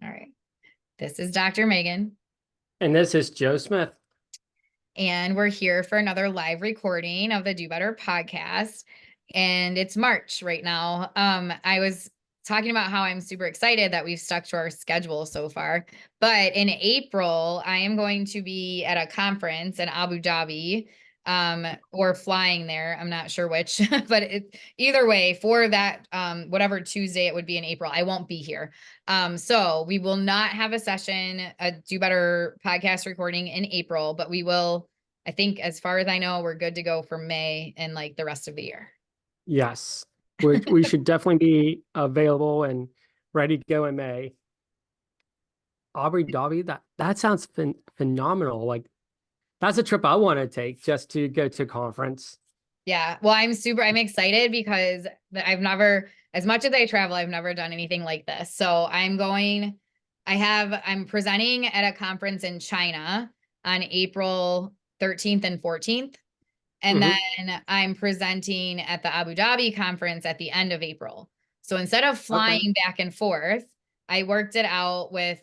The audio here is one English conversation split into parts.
All right. This is Dr. Megan. And this is Joe Smith. And we're here for another live recording of the Do Better podcast. And it's March right now. I was talking about how I'm super excited that we've stuck to our schedule so far. But in April, I am going to be at a conference in Abu Dhabi, or flying there. I'm not sure which, but either way, for that, whatever Tuesday it would be in April, I won't be here. So we will not have a session, a Do Better podcast recording in April, but we will, I think, as far as I know, we're good to go for May and like the rest of the year. Yes, we should definitely be available and ready to go in May. Abu Dhabi, that sounds phenomenal. Like that's a trip I want to take just to go to a conference. Yeah. Well, I'm excited because I've never, as much as I travel, I've never done anything like this. So I'm presenting at a conference in China on April 13th and 14th. And Hmm. then I'm presenting at the Abu Dhabi conference at the end of April. So instead of Okay. flying back and forth, I worked it out with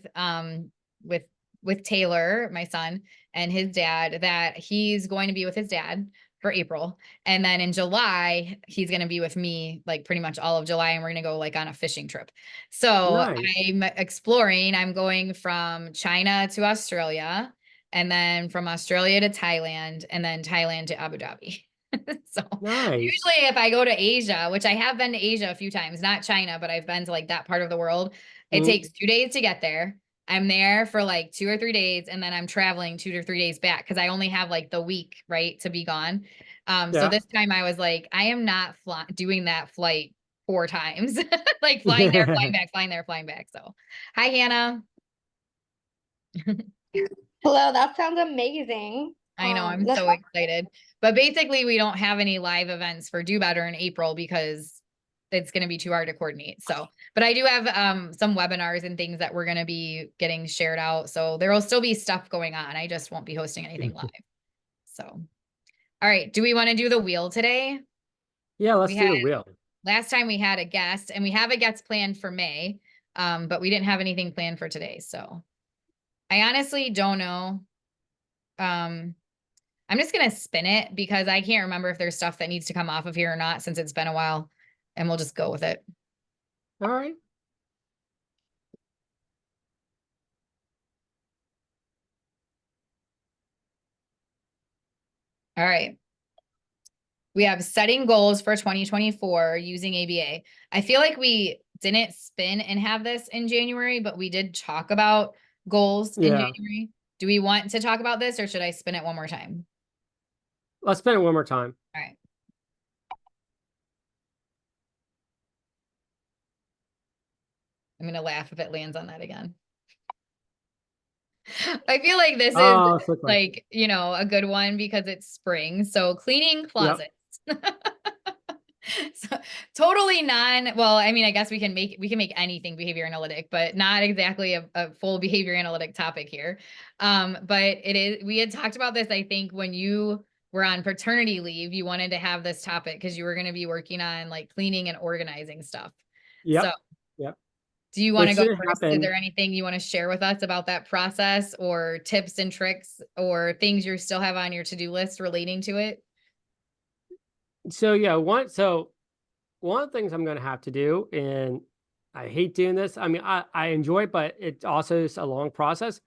with Taylor, my son, and his dad, that he's going to be with his dad for April. And then in July, he's going to be with me like pretty much all of July, and we're going to go like on a fishing trip. So Nice. I'm going from China to Australia, and then from Australia to Thailand, and then Thailand to Abu Dhabi. So Nice. usually if I go to Asia, which I have been to Asia a few times, not China, but I've been to like that part of the world, it Mhm. takes 2 days to get there. I'm there for like 2 or 3 days, and then I'm traveling 2 to 3 days back because I only have like the week, right, to be gone. So Yeah. this time I was like, I am not doing that flight 4 times, like flying there, flying back, flying there, flying back. So, hi, Hannah. Hello, that sounds amazing. I know, I'm Let's so excited. But basically, we don't have any live events for Do Better in April because it's going to be too hard to coordinate. So, but I do have some webinars and things that we're going to be getting shared out. So there will still be stuff going on. I just won't be hosting anything live. So, all right. Do we want to do the wheel today? Yeah, let's We do had the wheel. last time we had a guest, and we have a guest planned for May, but we didn't have anything planned for today. So I honestly don't know. Um, I'm just going to spin it because I can't remember if there's stuff that needs to come off of here or not since it's been a while, and we'll just go with it. All right. All right. We have setting goals for 2024 using ABA. I feel like we didn't spin and have this in January, but we did talk about goals in Yeah. January. Do we want to talk about this, or should I spin it one more time? Let's spin it one more time. All right. I'm going to laugh if it lands on that again. I feel like this is Oh, so close. like, a good one because it's spring. So cleaning Yep. closets. So, totally well, I mean, I guess we can make anything behavior analytic, but not exactly a full behavior analytic topic here. But we had talked about this, I think, when you were on paternity leave, you wanted to have this topic because you were going to be working on like cleaning and organizing stuff. So Yep. Yep. do you want to Which go didn't first? Is happen. there anything you want to share with us about that process, or tips and tricks, or things you still have on your to-do list relating to it? So yeah, one of the things I'm going to have to do, and I hate doing this. I mean, I enjoy it, but it also is a long process.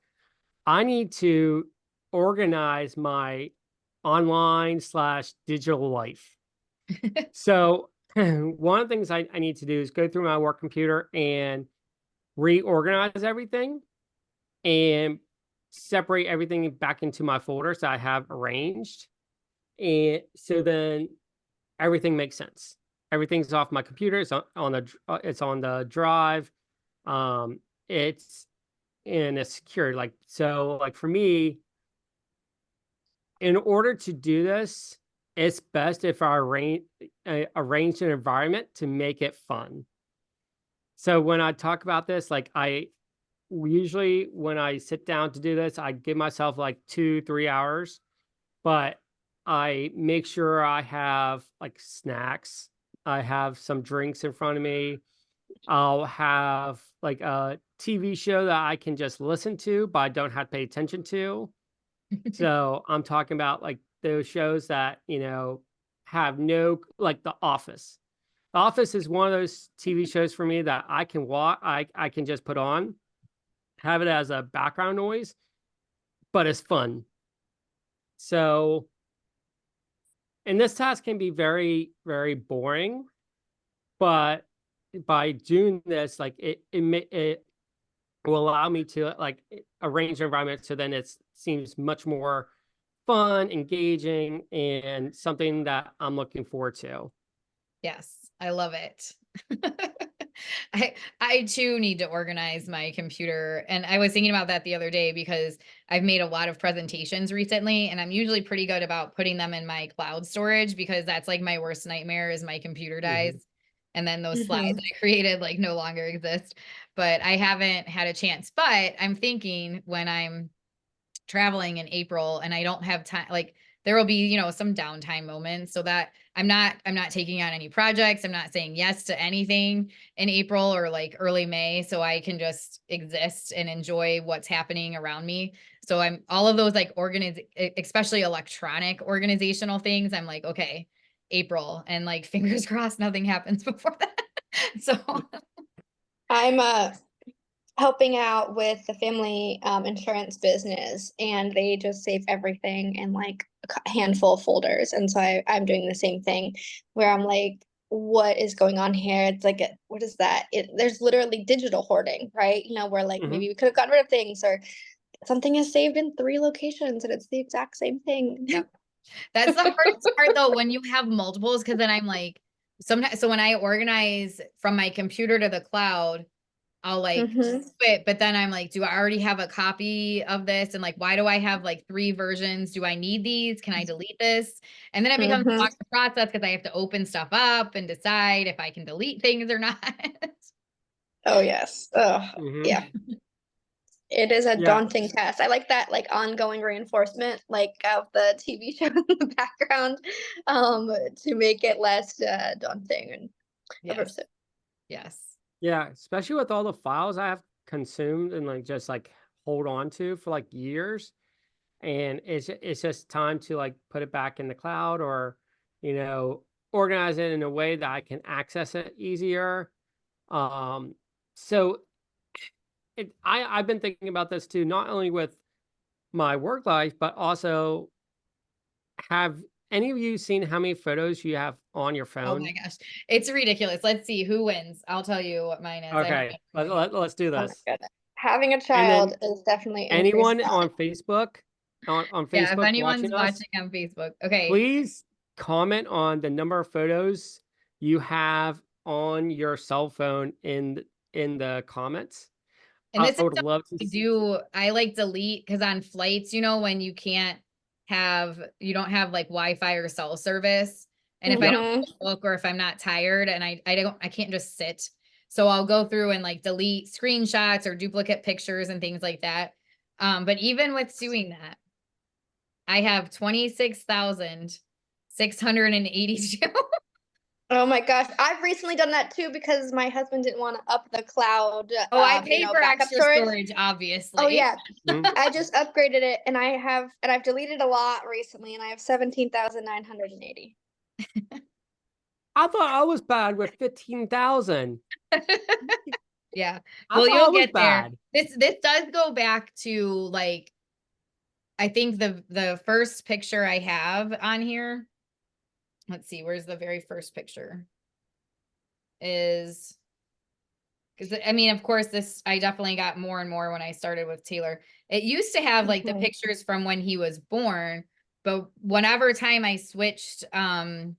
I need to organize my online slash digital life. So one of the things I need to do is go through my work computer and reorganize everything and separate everything back into my folders that I have arranged. And so then everything makes sense. Everything's off my computer. It's on the drive. It's and it's secure. Like so, like for me, in order to do this, it's best if I arrange an environment to make it fun. So when I talk about this, like I usually when I sit down to do this, I give myself like 2, 3 hours, but I make sure I have like snacks. I have some drinks in front of me. I'll have like a TV show that I can just listen to, but I don't have to pay attention to. So I'm talking about like those shows that, have no, like The Office. The Office is one of those TV shows for me that I can watch, I can just put on, have it as a background noise, but it's fun. So, and this task can be very, very boring, but by doing this, like it will allow me to like arrange the environment so then it seems much more fun, engaging, and something that I'm looking forward to. Yes, I love it. I too need to organize my computer. And I was thinking about that the other day because I've made a lot of presentations recently, and I'm usually pretty good about putting them in my cloud storage because that's like my worst nightmare is my computer dies. And then those slides I created like no longer exist. But I haven't had a chance. But I'm thinking when I'm traveling in April and I don't have time, like there will be, some downtime moments so that I'm not taking on any projects. I'm not saying yes to anything in April or like early May. So I can just exist and enjoy what's happening around me. So I'm all of those like especially electronic organizational things. I'm like, okay, April, and like fingers crossed nothing happens before that. So I'm helping out with the family insurance business, and they just save everything in like a handful of folders. And so I'm doing the same thing where I'm like, what is going on here? It's like, what is that? There's literally digital hoarding, right? Where like maybe we could have gotten rid of things, or something is saved in 3 locations and it's the exact same thing. Yep. That's the hardest part though, when you have multiples, because then I'm like, sometimes, so when I organize from my computer to the cloud, I'll like quit, but then I'm like, do I already have a copy of this? And like, why do I have like 3 versions? Do I need these? Can I delete this? And then it becomes a longer process because I have to open stuff up and decide if I can delete things or not. Oh yes. Oh yeah. It is a Yeah. daunting task. I like that like ongoing reinforcement like of the TV show in the background to make it less daunting and aversive. Yes. Yeah, especially with all the files I have consumed and like just like hold on to for like years. And it's just time to like put it back in the cloud or, organize it in a way that I can access it easier. So I've been thinking about this too, not only with my work life, but also have any of you seen how many photos you have on your phone? Oh my gosh. It's ridiculous. Let's see who wins. I'll tell you what mine is. Okay, let's do Oh my this. goodness. Having a And child then is definitely anyone increased. on Facebook, on Yeah, if Facebook anyone's watching us, watching on Facebook, okay. please comment on the number of photos you have on your cell phone in the comments. And I this is would something love to I see. do. I like delete because on flights, when you don't have like Wi-Fi or cell service. And if I don't have a book or if I'm not tired and I can't just sit. So I'll go through and like delete screenshots or duplicate pictures and things like that. But even with doing that, I have 26,682. Oh my gosh. I've recently done that too because my husband didn't want to up the cloud Oh, I paid for backup extra storage, obviously. Oh yeah. I just upgraded it and I've deleted a lot recently and I have 17,980. I thought I was bad with 15,000. Yeah. I Well, thought I you'll was get there. bad. This does go back to like, I think the first picture I have on here. Let's see, where's the very first picture? Because I mean, of course, I definitely got more and more when I started with Taylor. It used to have like the pictures from when he was born, but whenever time I switched phones,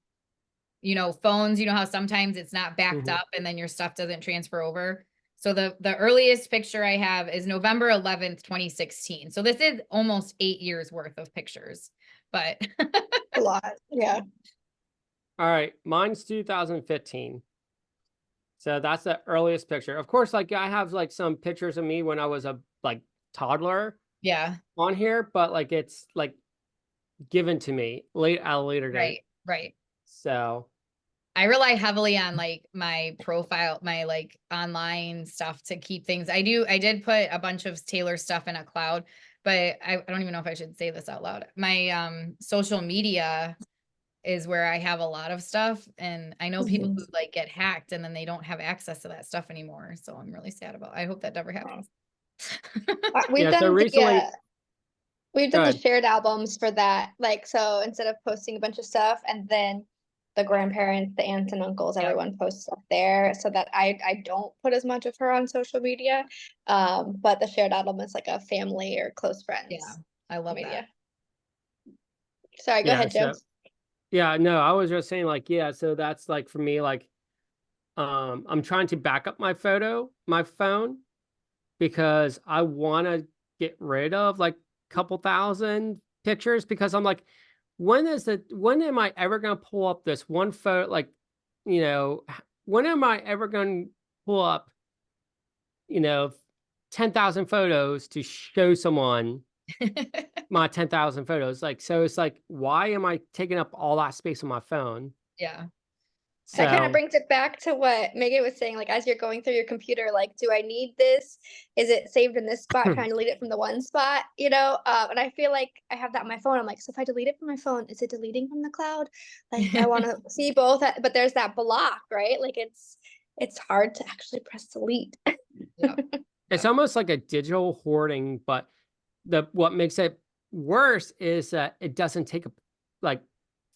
how sometimes it's not backed up and then your stuff doesn't transfer over. So the earliest picture I have is November 11th, 2016. So this is almost 8 years worth of pictures, but a lot. Yeah. All right, mine's 2015. So that's the earliest picture. Of course, like I have like some pictures of me when I was a like toddler. Yeah. On here, but like it's like given to me at a later date. Right. So I rely heavily on like my profile, my like online stuff to keep things. I did put a bunch of Taylor stuff in a cloud, but I don't even know if I should say this out loud. My social media is where I have a lot of stuff, and I know people who like get hacked and then they don't have access to that stuff anymore. So I'm really sad about. I hope that never happens. We've Yeah. So done recently, we've go done the ahead. shared albums for that. Like, so instead of posting a bunch of stuff and then the grandparents, the aunts and uncles, Yep. everyone posts up there so that I don't put as much of her on social media. But the shared album is like a family or close friends. Yeah, I love media. that. Sorry, go Yeah. ahead, Joe. So, yeah, no, I was just saying like, yeah, so that's like for me, like, I'm trying to back up my phone, because I want to get rid of like a couple thousand pictures, because I'm like, when am I ever going to pull up this one photo? Like, when am I ever going to pull up, you know, 10,000 photos to show someone my 10,000 photos? Like, so it's like, why am I taking up all that space on my phone? Yeah. That kind of So, brings it back to what Megan was saying, like as you're going through your computer, like, do I need this? Is it saved in this spot? Can I delete it from the one spot? And I feel like I have that on my phone. I'm like, so if I delete it from my phone, is it deleting from the cloud? Like I want to see both, but there's that block, right? Like it's hard to actually press delete. Yeah. it's almost like a digital hoarding, but what makes it worse is that it doesn't take up like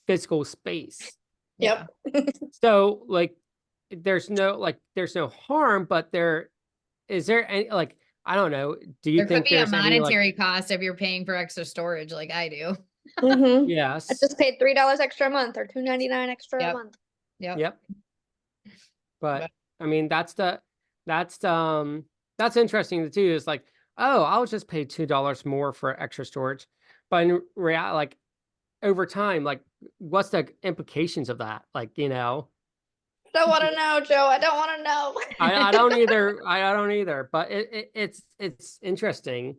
physical space. Yeah. So like there's no harm, but is there any, like, I don't know, do you There could think be a there's any like, monetary cost if you're paying for extra storage like I do. I yes, just paid $3 extra a month or $2.99 extra a Yep. month. Yep. yep, but But I mean that's interesting too, is like, oh, I'll just pay $2 more for extra storage, but in reality, like over time, like what's the implications of that, like, I don't want to know, Joe. I don't want to know. I don't either. I don't either. But it's interesting.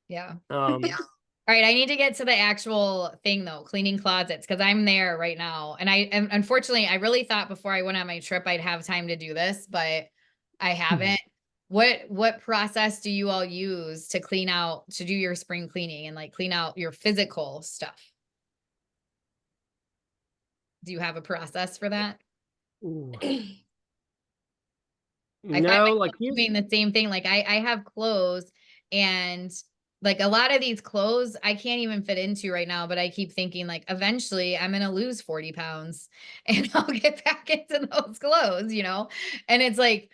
yeah. Yeah. All right, I need to get to the actual thing though, cleaning closets, because I'm there right now. And unfortunately, I really thought before I went on my trip I'd have time to do this, but I haven't. What process do you all use to do your spring cleaning and like clean out your physical stuff? Do you have a process for that? Ooh. I find No, like myself doing the same thing. Like I have clothes, and like a lot of these clothes I can't even fit into right now, but I keep thinking like eventually I'm gonna lose 40 pounds and I'll get back into those clothes, And it's like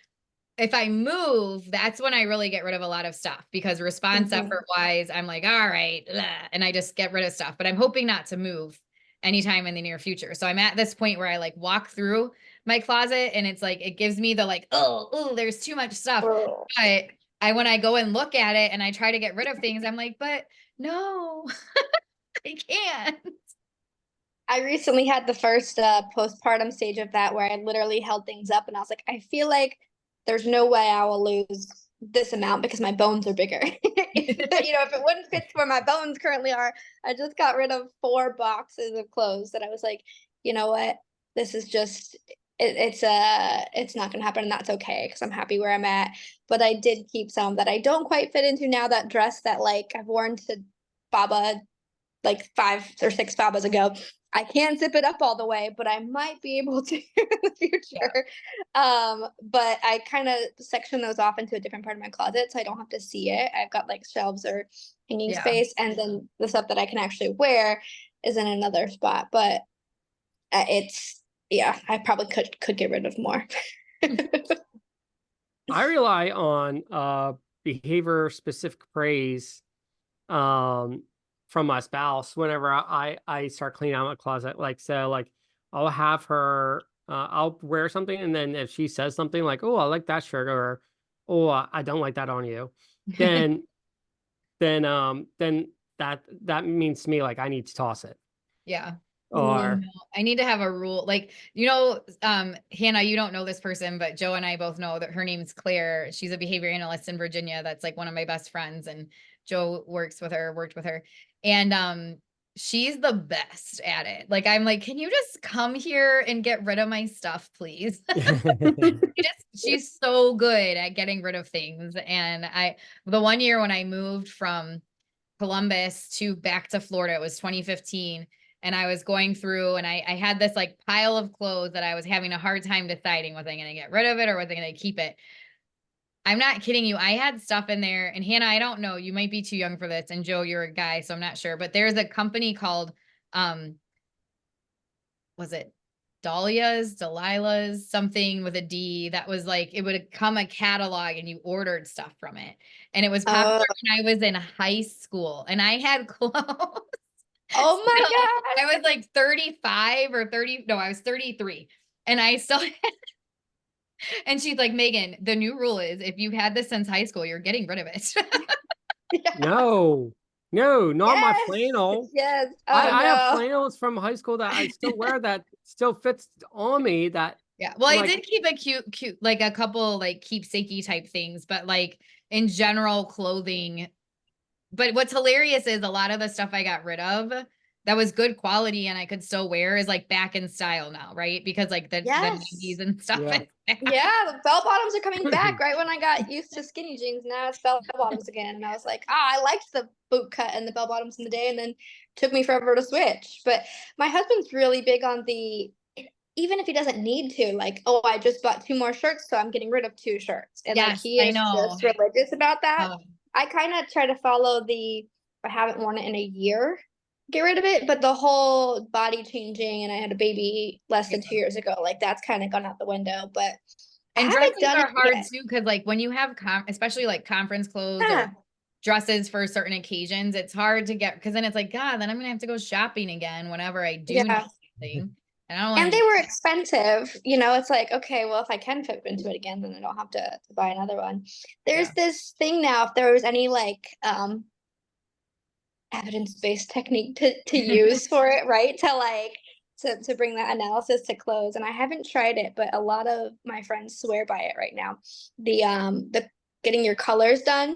if I move, that's when I really get rid of a lot of stuff, because response effort wise, I'm like, all right, and I just get rid of stuff. But I'm hoping not to move anytime in the near future. So I'm at this point where I like walk through my closet and it's like it gives me the like, oh, there's too much stuff. Oh. But when I go and look at it and I try to get rid of things, I'm like, but no, I can't. I recently had the first postpartum stage of that where I literally held things up and I was like, I feel like there's no way I will lose this amount because my bones are bigger. If it wouldn't fit where my bones currently are, I just got rid of 4 boxes of clothes that I was like, you know what? This is just it's not gonna happen, and that's okay because I'm happy where I'm at. But I did keep some that I don't quite fit into now. That dress that like I've worn to Baba like 5 or 6 Fabas ago. I can't zip it up all the way, but I might be able to in the future. But I kind of section those off into a different part of my closet so I don't have to see it. I've got like shelves or hanging space, and then the stuff that I can actually wear is in another spot. But I probably could get rid of more. I rely on behavior specific praise from my spouse whenever I start cleaning out my closet. Like, so like I'll have her I'll wear something, and then if she says something like, oh, I like that shirt, or oh, I don't like that on you, then then that means to me like I need to toss it. Yeah. Or I need to have a rule. Like, Hannah, you don't know this person, but Joe and I both know that her name's Claire. She's a behavior analyst in Virginia. That's like one of my best friends. And Joe worked with her. And she's the best at it. Like, I'm like, can you just come here and get rid of my stuff, please? She's so good at getting rid of things. And the one year when I moved from Columbus to back to Florida, it was 2015. And I was going through and I had this like pile of clothes that I was having a hard time deciding, was I going to get rid of it or was I going to keep it? I'm not kidding you. I had stuff in there, and Hannah, I don't know, you might be too young for this, and Joe, you're a guy, so I'm not sure, but there's a company called, was it Delilah's, something with a D, that was like, it would come a catalog and you ordered stuff from it. And it was popular Oh, when I was in high school and I had clothes. oh my Still, gosh. I was like 35 or 30. No, I was 33. And I still and she's like, Megan, the new rule is if you've had this since high school, you're getting rid of it. Yeah. No, no, not my Yes. flannel. Yes. I, Oh I have no. flannels from high school that I still wear that still fits on me that Yeah. Well, I'm I like, did keep a cute, like a couple like keepsakey type things, but like in general clothing. But what's hilarious is a lot of the stuff I got rid of that was good quality and I could still wear is like back in style now, right? Because like the Yes. 90s and stuff yeah. is back. Yeah, the bell bottoms are coming back. Right when I got used to skinny jeans, now it's bell bottoms again. And I was like, I liked the boot cut and the bell bottoms in the day, and then took me forever to switch. But my husband's really big on even if he doesn't need to, like, oh, I just bought 2 more shirts, so I'm getting rid of 2 shirts. And like Yes, he I is know. just religious about that. Um, I kind of try to follow if I haven't worn it in a year, get rid of it. But the whole body changing, and I had a baby less than 2 years ago, like that's kind of gone out the window. But I and haven't dresses done are it hard yet. too, because like when you have especially like conference clothes or Yeah. dresses for certain occasions, it's hard to get because then it's like, God, then I'm gonna have to go shopping again whenever I do need Yeah. something. And I don't want And to they do were expensive. It's like, okay, well, if I can fit into it again, then I don't have to buy another one. There's yeah. this thing now, if there was any like evidence-based technique to use for it, right? To bring that analysis to close. And I haven't tried it, but a lot of my friends swear by it right now. The getting your colors done,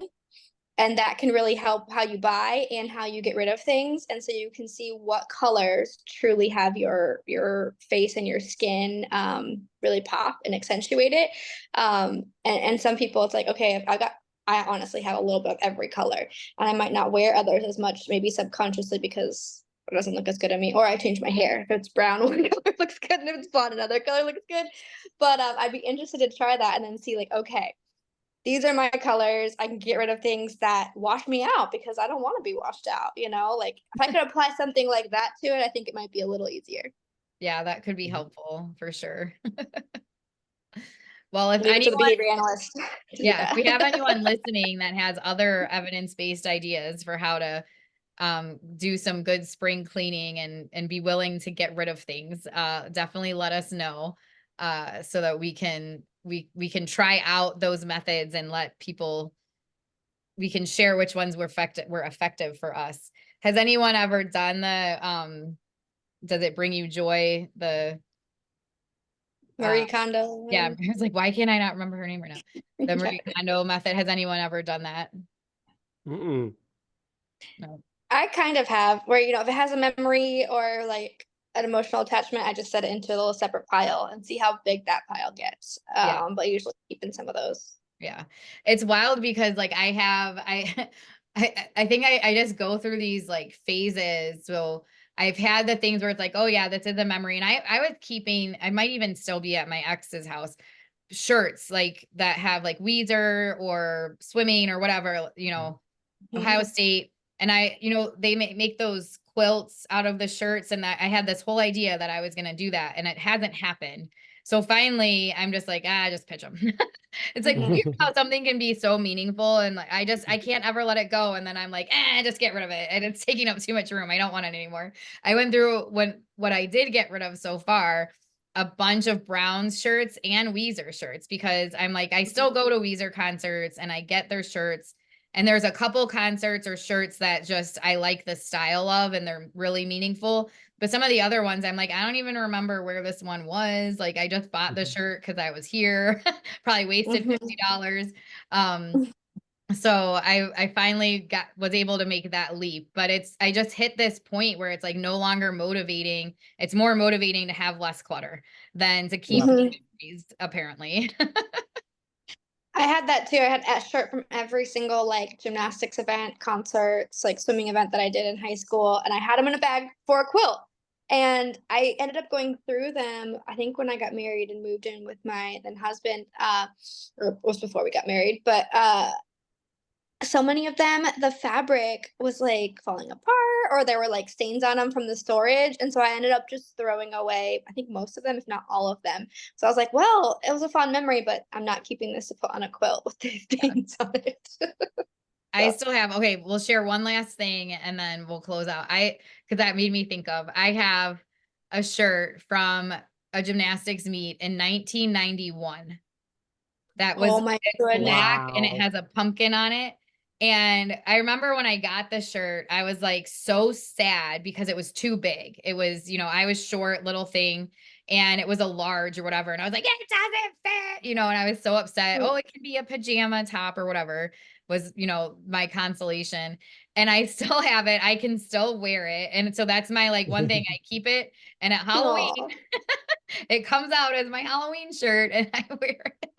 and that can really help how you buy and how you get rid of things, and so you can see what colors truly have your face and your skin really pop and accentuate it. And some people, it's like, okay, I honestly have a little bit of every color, and I might not wear others as much, maybe subconsciously, because it doesn't look as good on me, or I change my hair. If it's brown, one color looks good, and if it's blonde, another color looks good. But I'd be interested to try that and then see, like, okay, these are my colors. I can get rid of things that wash me out because I don't want to be washed out. Like if I could apply something like that to it, I think it might be a little easier. Yeah, that could be Mhm. helpful for sure. Well, if Leave it to the anyone, behavior analyst to do yeah, if that. we have anyone listening that has other evidence-based ideas for how to do some good spring cleaning and be willing to get rid of things, definitely let us know, so that we can try out those methods and let people, we can share which ones were effective for us. Has anyone ever done does it bring you joy, the uh Marie Kondo. yeah, I was like, why can't I not remember her name right now? The Yeah. Marie Kondo method. Has anyone ever done that? Mm-mm. No. I kind of have, where if it has a memory or like an emotional attachment, I just set it into a little separate pile and see how big that pile gets. Yeah. But usually keeping some of those. Yeah. It's wild because like I think I just go through these like phases. So I've had the things where it's like, oh yeah, this is a memory. And I was keeping, I might even still be at my ex's house, shirts like that have like Weezer or swimming or whatever, Ohio Mhm. State. And they make those quilts out of the shirts. And I had this whole idea that I was going to do that, and it hasn't happened. So finally I'm just like, just pitch them. It's like weird how something can be so meaningful. And like, I can't ever let it go. And then I'm like, just get rid of it. And it's taking up too much room. I don't want it anymore. I went through what I did get rid of so far, a bunch of Browns shirts and Weezer shirts, because I'm like, I still go to Weezer concerts and I get their shirts. And there's a couple concerts or shirts that just I like the style of and they're really meaningful. But some of the other ones, I'm like, I don't even remember where this one was. Like, I just bought the shirt because I was here, probably wasted Mhm. $50. Um, So I finally was able to make that leap, but I just hit this point where it's like no longer motivating. It's more motivating to have less clutter than to keep Yeah. apparently. I had that too. I had a shirt from every single like gymnastics event, concerts, like swimming event that I did in high school, and I had them in a bag for a quilt. And I ended up going through them, I think when I got married and moved in with my then husband, or it was before we got married, but so many of them, the fabric was like falling apart or there were like stains on them from the storage. And so I ended up just throwing away, I think most of them, if not all of them. So I was like, well, it was a fond memory, but I'm not keeping this to put on a quilt with the stains on it. I still have, okay, we'll share one last thing and then we'll close out. Cause that made me think of, I have a shirt from a gymnastics meet in 1991 that was Oh my goodness. black and it Wow. has a pumpkin on it. And I remember when I got the shirt, I was like so sad because it was too big. It was, I was short, little thing, and it was a large or whatever. And I was like, it doesn't fit, and I was so upset. Oh, it can be a pajama top or whatever was, my consolation. And I still have it. I can still wear it. And so that's my like one thing. I keep it. And at Halloween, Aw, it comes out as my Halloween shirt and I wear it.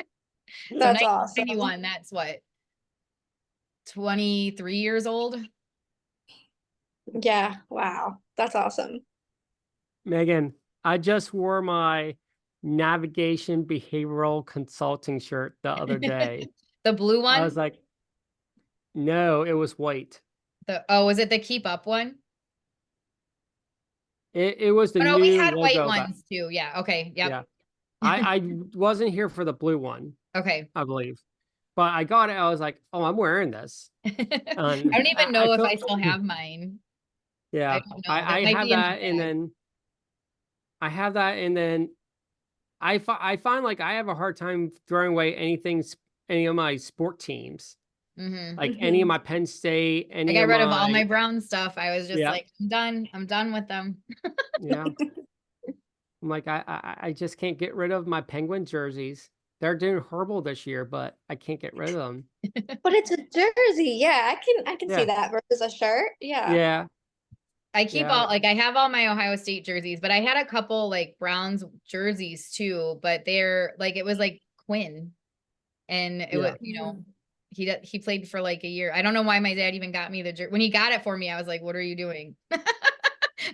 So that's awesome. 1991, that's what, 23 years old. Yeah. Wow. That's awesome. Megan, I just wore my navigation behavioral consulting shirt the other day. The blue I was one? like, no, it was white. Was it the Keep Up one? It was the Oh no, we new had white logo, but ones too. Yeah. Okay. Yep. yeah. I wasn't here for the blue one, Okay. I believe. But I got it. I was like, oh, I'm wearing this. I And don't even I know if I felt still have mine. I yeah. don't know. That I might have be in my that and bag. then I have that and then I find like I have a hard time throwing away any of my sport teams. Hmm. Like any of Mhm. my Penn State, I any got of rid of all my my brown stuff. I was just yeah, like, I'm done. I'm done with them. yeah. I'm like I just can't get rid of my Penguin jerseys. They're doing horrible this year, but I can't get rid of them. But it's a jersey. Yeah, I can see Yeah, that versus a shirt. Yeah. yeah, I keep yeah, I have all my Ohio State jerseys, but I had a couple like Browns jerseys too, but they're like, it was like Quinn. And it was, yeah. he played for like a year. I don't know why my dad even got me the jersey. When he got it for me, I was like, what are you doing?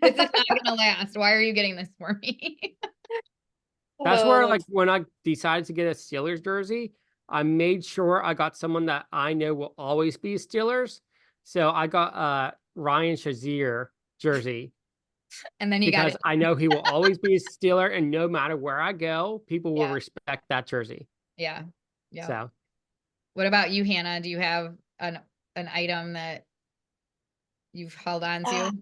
This is not gonna last. Why are you getting this for me? That's where Oh, like when I decided to get a Steelers jersey, I made sure I got someone that I know will always be Steelers. So I got a Ryan Shazier jersey And then you got because it. I know he will always be a Steeler, and no matter where I go, people will Yeah. respect that jersey. Yeah. Yeah. So What about you, Hannah? Do you have an item that you've held on uh, to?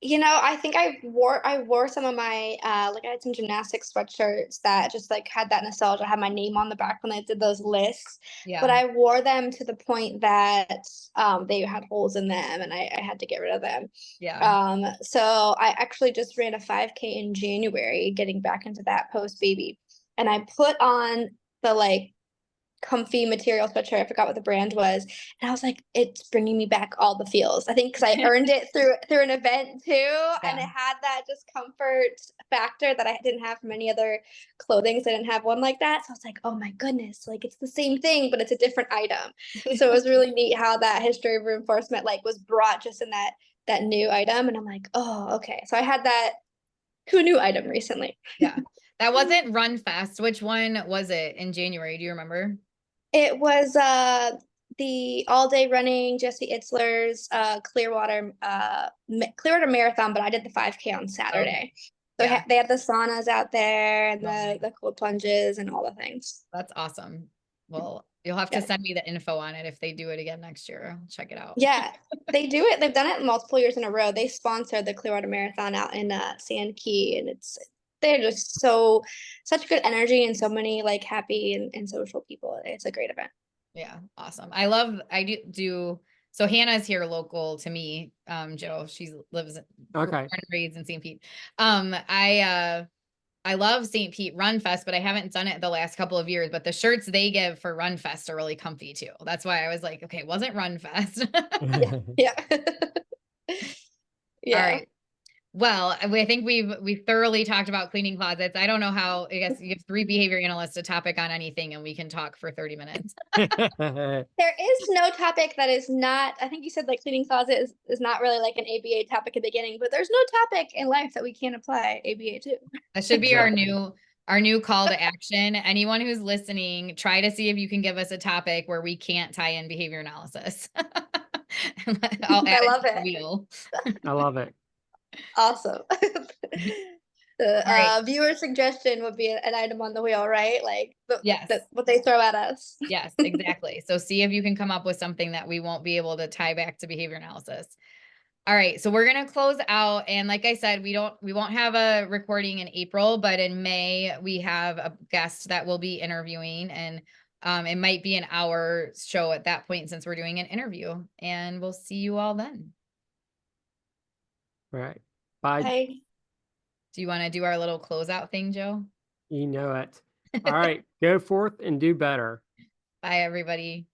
I think I wore some of my like I had some gymnastics sweatshirts that just like had that nostalgia, had my name on the back when I did those lists. But Yeah. I wore them to the point that they had holes in them and I had to get rid of them. Yeah. So I actually just ran a 5K in January, getting back into that post baby. And I put on the like comfy material sweatshirt. I forgot what the brand was, and I was like, it's bringing me back all the feels. I think because I earned it through an event too, and Yeah. it had that just comfort factor that I didn't have from any other clothing. So I didn't have one like that. So I was like, oh my goodness, like it's the same thing, but it's a different item. So it was really neat how that history of reinforcement like was brought just in that new item, and I'm like, oh okay. So I had that to a new item recently. Yeah. That wasn't Run Fest. Which one was it in January? Do you remember? It was the all day running Jesse Itzler's Clearwater Marathon, but I did the 5K on Okay. Saturday. So Yeah. they had the saunas out there and Oh, the cold plunges and all the things. that's awesome. Well, you'll have to Yeah. send me the info on it if they do it again next year. I'll check it out. Yeah, they do it. They've done it multiple years in a row. They sponsor the Clearwater Marathon out in Sand Key, and they're just such good energy and so many like happy and social people. It's a great event. Yeah, awesome. I do so Hannah's here local to me, Joe. She lives born okay, and raised in St. Pete. I I love St. Pete Run Fest, but I haven't done it the last couple of years. But the shirts they give for Run Fest are really comfy too. That's why I was like, okay, it wasn't Run Fest. Yeah. All Yeah. right. Well, I think we've thoroughly talked about cleaning closets. I don't know how, I guess you give 3 behavior analysts a topic on anything and we can talk for 30 minutes. There is no topic that is not, I think you said like cleaning closet is not really like an ABA topic at the beginning, but there's no topic in life that we can't apply ABA to. That should be Exactly. our new call to action. Anyone who's listening, try to see if you can give us a topic where we can't tie in behavior analysis. I'll add I love to the it. wheel. I love it. Awesome. All right. Viewer suggestion would be an item on the wheel, right? Like Yes. what they throw at us. Yes, exactly. So see if you can come up with something that we won't be able to tie back to behavior analysis. All right, so we're going to close out. And like I said, we won't have a recording in April, but in May, we have a guest that we'll be interviewing, and it might be an hour show at that point since we're doing an interview, and we'll see you all then. All right. Bye. Bye. Do you want to do our little closeout thing, Joe? You know it. All right. Go forth and do better. Bye, everybody.